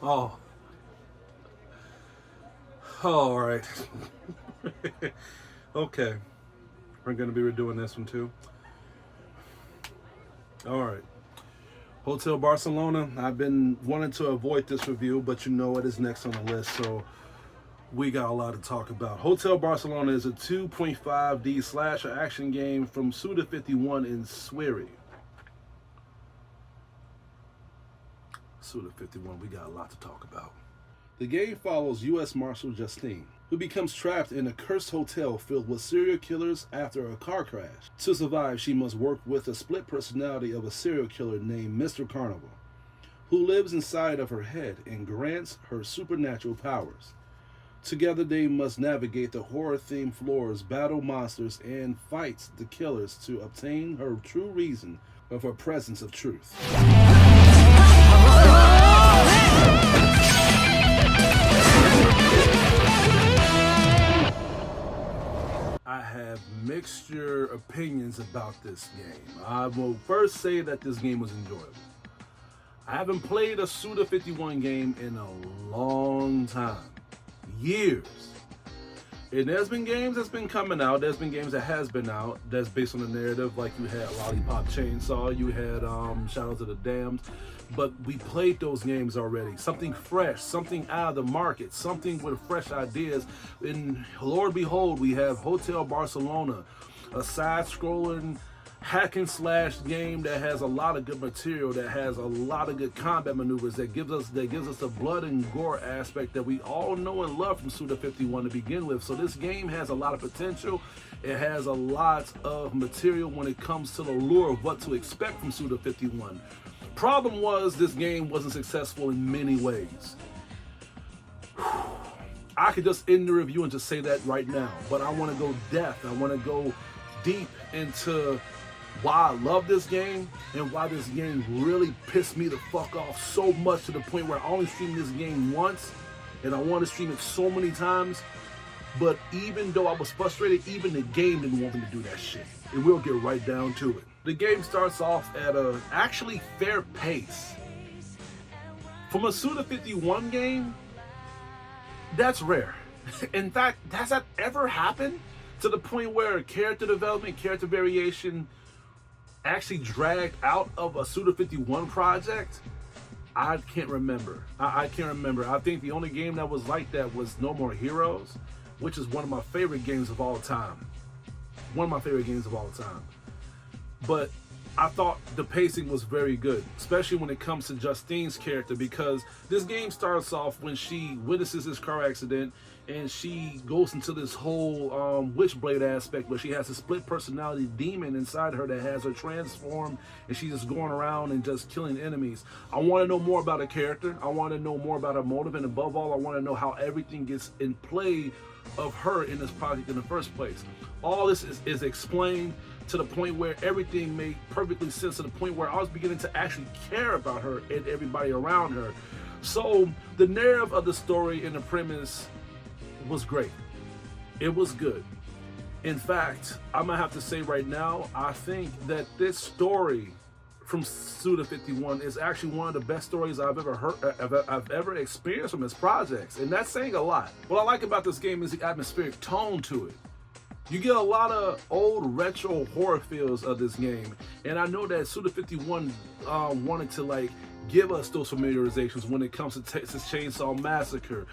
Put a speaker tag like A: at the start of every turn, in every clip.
A: Oh, all right. Okay, we're gonna be redoing this one too. All right. Hotel Barcelona. I've been wanting to avoid this review, but you know what is next on the list, so we got a lot to talk about. Hotel Barcelona is a 2.5D slasher action game from Suda 51 in Swiri. Suda 51, we got a lot to talk about. The game follows U.S. Marshal Justine, who becomes trapped in a cursed hotel filled with serial killers after a car crash. To survive, she must work with the split personality of a serial killer named Mr. Carnival, who lives inside of her head and grants her supernatural powers. Together, they must navigate the horror-themed floors, battle monsters, and fight the killers to obtain her true reason of her presence of truth. I have mixture opinions about this game. I will first say that this game was enjoyable. I haven't played a Suda 51 game in a long time. Years. And there's been games that's been coming out. There's been games that has been out that's based on the narrative. Like you had Lollipop Chainsaw, you had Shadows of the Damned. But we played those games already. Something fresh, something out of the market, something with fresh ideas. And Lord behold, we have Hotel Barcelona, a side-scrolling hack and slash game that has a lot of good material, that has a lot of good combat maneuvers, that gives us the blood and gore aspect that we all know and love from Suda 51 to begin with. So this game has a lot of potential. It has a lot of material when it comes to the lure of what to expect from Suda 51. Problem was, this game wasn't successful in many ways. I could just end the review and just say that right now, but I want to go depth. I want to go deep into why I love this game and why this game really pissed me the fuck off so much to the point where I only streamed this game once and I want to stream it so many times. But even though I was frustrated, even the game didn't want me to do that shit. And we'll get right down to it. The game starts off at a actually fair pace. From a Suda 51 game, that's rare. In fact, has that ever happened to the point where character development, character variation actually dragged out of a Suda 51 project? I can't remember. I can't remember. I think the only game that was like that was No More Heroes, which is one of my favorite games of all time. One of my favorite games of all time. But I thought the pacing was very good, especially when it comes to Justine's character, because this game starts off when she witnesses this car accident and she goes into this whole witchblade aspect where she has a split personality demon inside her that has her transformed, and she's just going around and just killing enemies. I want to know more about her character. I want to know more about her motive, and above all, I want to know how everything gets in play of her in this project in the first place. All this is explained to the point where everything made perfectly sense, to the point where I was beginning to actually care about her and everybody around her. So the narrative of the story and the premise was great. It was good. In fact, I'm gonna have to say right now, I think that this story from Suda 51 is actually one of the best stories I've ever heard, I've ever experienced from his projects, and that's saying a lot. What I like about this game is the atmospheric tone to it. You get a lot of old retro horror feels of this game, and I know that Suda 51 wanted to like give us those familiarizations when it comes to Texas Chainsaw Massacre,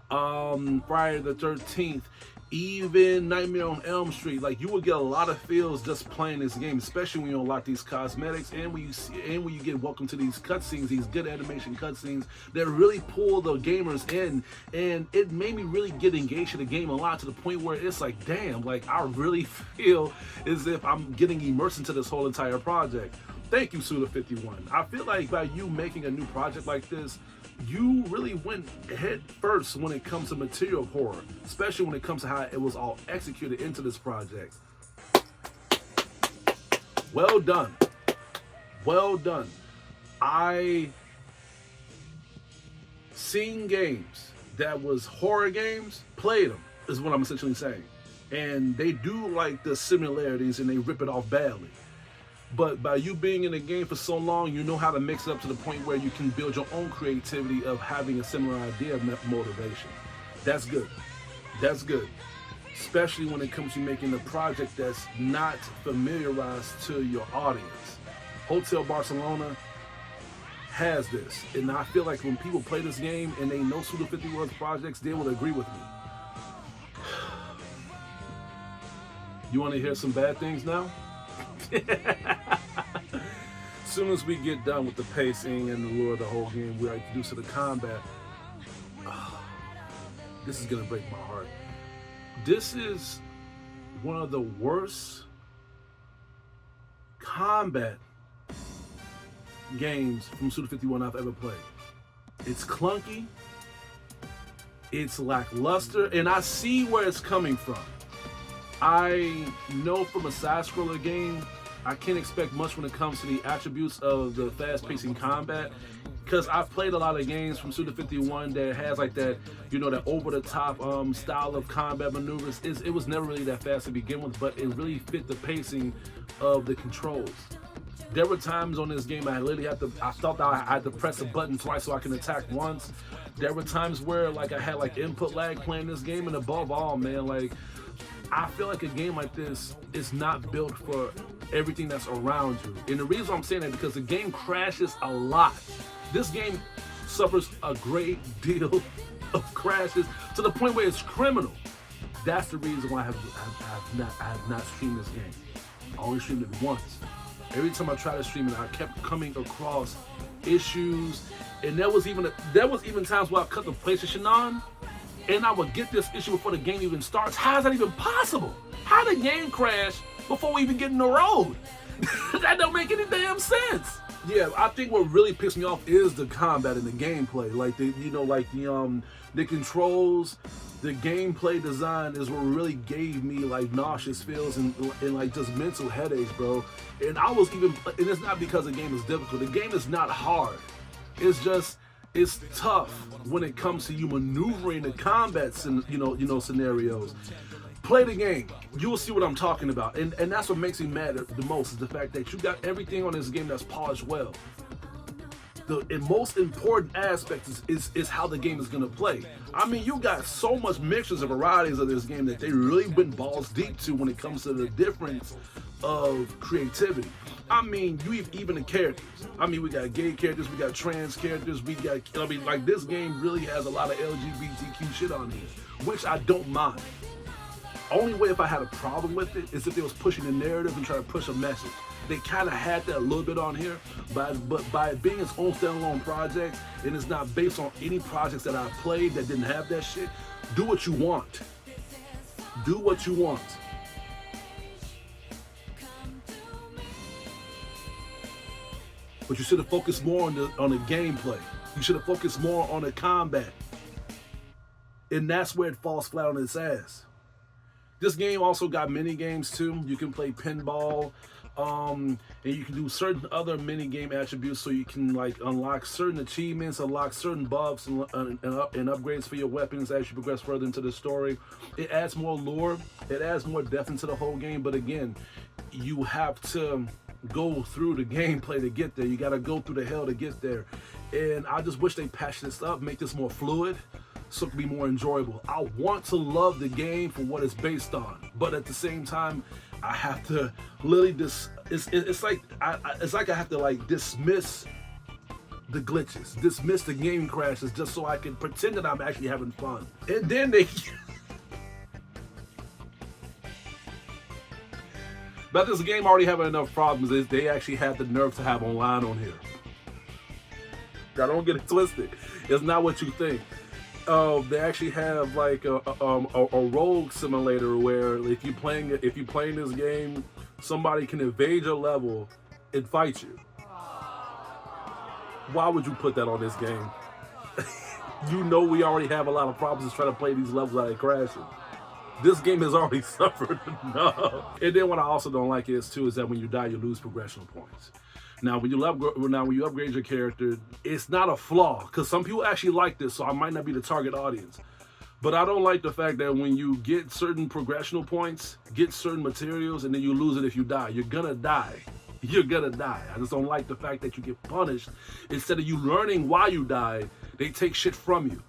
A: Friday the 13th, even Nightmare on Elm Street. Like, you will get a lot of feels just playing this game, especially when you unlock these cosmetics and when you get welcome to these cutscenes, these good animation cutscenes that really pull the gamers in. And it made me really get engaged in the game a lot, to the point where it's like, damn, like I really feel as if I'm getting immersed into this whole entire project. Thank you, Suda51. I feel like by you making a new project like this, you really went head first when it comes to material horror, especially when it comes to how it was all executed into this project. Well done. Well done. I seen games that was horror games, played them, is what I'm essentially saying. And they do like the similarities and they rip it off badly. But by you being in the game for so long, you know how to mix it up to the point where you can build your own creativity of having a similar idea of motivation. That's good. That's good. Especially when it comes to making a project that's not familiarized to your audience. Hotel Barcelona has this. And I feel like when people play this game and they know Suda51's projects, they will agree with me. You want to hear some bad things now? As soon as we get done with the pacing and the lure of the whole game, we're introduced to the combat. This is gonna break my heart. This is one of the worst combat games from Suda51 I've ever played. It's clunky, it's lackluster, and I see where it's coming from. I know from a side-scroller game, I can't expect much when it comes to the attributes of the fast-pacing combat, because I've played a lot of games from Suda51 that has like that, you know, that over-the-top style of combat maneuvers. It was never really that fast to begin with, but it really fit the pacing of the controls. There were times on this game I literally I felt that I had to press a button twice so I can attack once. There were times where like I had like input lag playing this game, and above all, man, like I feel like a game like this is not built for everything that's around you. And the reason I'm saying that because the game crashes a lot. This game suffers a great deal of crashes to the point where it's criminal. That's the reason why I have not streamed this game. I only streamed it once. Every time I tried to stream it, I kept coming across issues, and there was even times where I cut the PlayStation on, and I would get this issue before the game even starts. How is that even possible? How did the game crash before we even get in the road? That don't make any damn sense. Yeah, I think what really pissed me off is the combat and the gameplay. Like the controls, the gameplay design is what really gave me like nauseous feels and like just mental headaches, bro. And and it's not because the game is difficult. The game is not hard. It's just it's tough when it comes to you maneuvering the combat scenarios. Play the game. You will see what I'm talking about. And that's what makes me mad the most is the fact that you got everything on this game that's polished well. The most important aspect is how the game is going to play. I mean, you got so much mixtures and varieties of this game that they really went balls deep to when it comes to the difference of creativity. I mean, even the characters. I mean, we got gay characters, we got trans characters, like this game really has a lot of LGBTQ shit on here, which I don't mind. Only way if I had a problem with it is if they was pushing the narrative and trying to push a message. They kind of had that a little bit on here, but by it being its own standalone project and it's not based on any projects that I played that didn't have that shit, do what you want. Do what you want. But you should have focused more on the gameplay. You should have focused more on the combat. And that's where it falls flat on its ass. This game also got mini games too. You can play pinball, and you can do certain other mini game attributes, so you can like unlock certain achievements, unlock certain buffs, and upgrades for your weapons as you progress further into the story. It adds more lore, it adds more depth into the whole game. But again, you have to go through the gameplay to get there. You got to go through the hell to get there. And I just wish they patched this up, make this more fluid, so it can be more enjoyable. I want to love the game for what it's based on, but at the same time, I have to literally it's like I have to like dismiss the glitches, dismiss the game crashes, just so I can pretend that I'm actually having fun. And then but this game already having enough problems is they actually had the nerve to have online on here. Now don't get it twisted. It's not what you think. They actually have like a rogue simulator where if you playing this game, somebody can invade your level and fight you. Why would you put that on this game? You know we already have a lot of problems trying to play these levels without it crashing. This game has already suffered enough. And then what I also don't like is too is that when you die, you lose progression points. Now when you upgrade your character, it's not a flaw because some people actually like this, so I might not be the target audience. But I don't like the fact that when you get certain progressional points, get certain materials, and then you lose it if you die. You're gonna die. You're gonna die. I just don't like the fact that you get punished. Instead of you learning why you died, they take shit from you.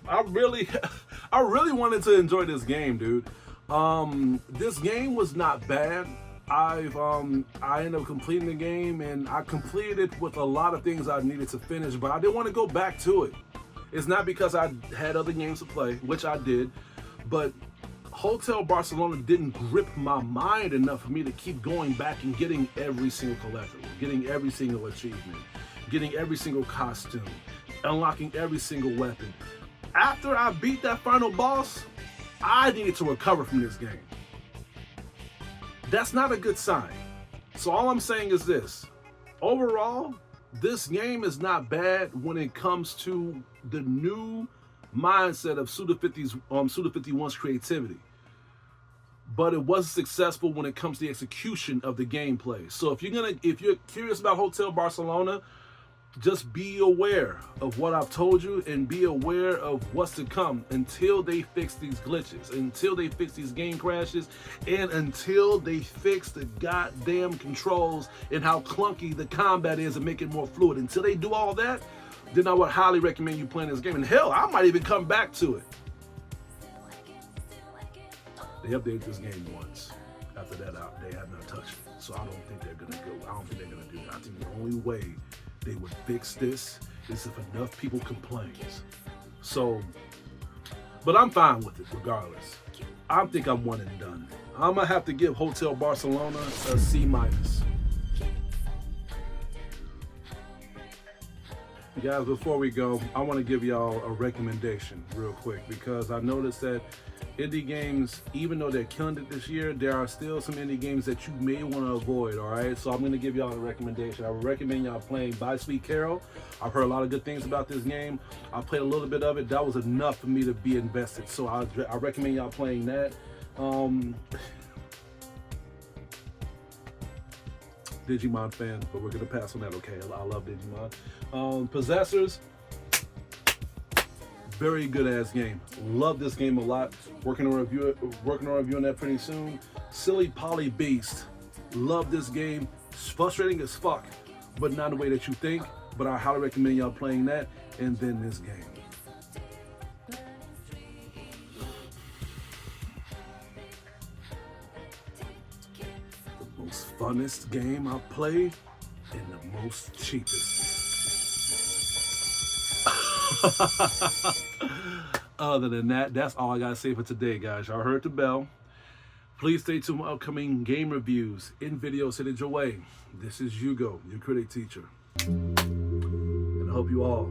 A: I really wanted to enjoy this game, dude. This game was not bad. I ended up completing the game, and I completed it with a lot of things I needed to finish, but I didn't want to go back to it. It's not because I had other games to play, which I did, but Hotel Barcelona didn't grip my mind enough for me to keep going back and getting every single collectible, getting every single achievement, getting every single costume, unlocking every single weapon. After I beat that final boss, I needed to recover from this game. That's not a good sign. So all I'm saying is this. Overall, this game is not bad when it comes to the new mindset of Suda51's creativity. But it wasn't successful when it comes to the execution of the gameplay. So if you're curious about Hotel Barcelona, just be aware of what I've told you and be aware of what's to come until they fix these glitches, until they fix these game crashes, and until they fix the goddamn controls and how clunky the combat is and make it more fluid. Until they do all that, then I would highly recommend you playing this game. And hell, I might even come back to it. They updated this game once. After that, they have not touched it. So I don't think they're gonna go. I don't think they're gonna do that. I think the only way they would fix this is if enough people complains. So, but I'm fine with it regardless. I think I'm one and done. I'm gonna have to give Hotel Barcelona a C-. Guys, before we go, I want to give y'all a recommendation real quick because I noticed that indie games, even though they're killing it this year, there are still some indie games that you may want to avoid, all right? So I'm going to give y'all a recommendation. I would recommend y'all playing By Sweet Carol. I've heard a lot of good things about this game. I played a little bit of it. That was enough for me to be invested. So I recommend y'all playing that. Digimon fan, but we're gonna pass on that. Okay, I love Digimon. Possessors, very good ass game. Love this game a lot. Working on reviewing that pretty soon. Silly Poly Beast, love this game. It's frustrating as fuck, but not the way that you think. But I highly recommend y'all playing that and then this game. Funnest game I've played and the most cheapest. Other than that, that's all I gotta say for today, guys. Y'all heard the bell. Please stay tuned for upcoming game reviews and videos headed your way. This is Hugo, your critic teacher. And I hope you all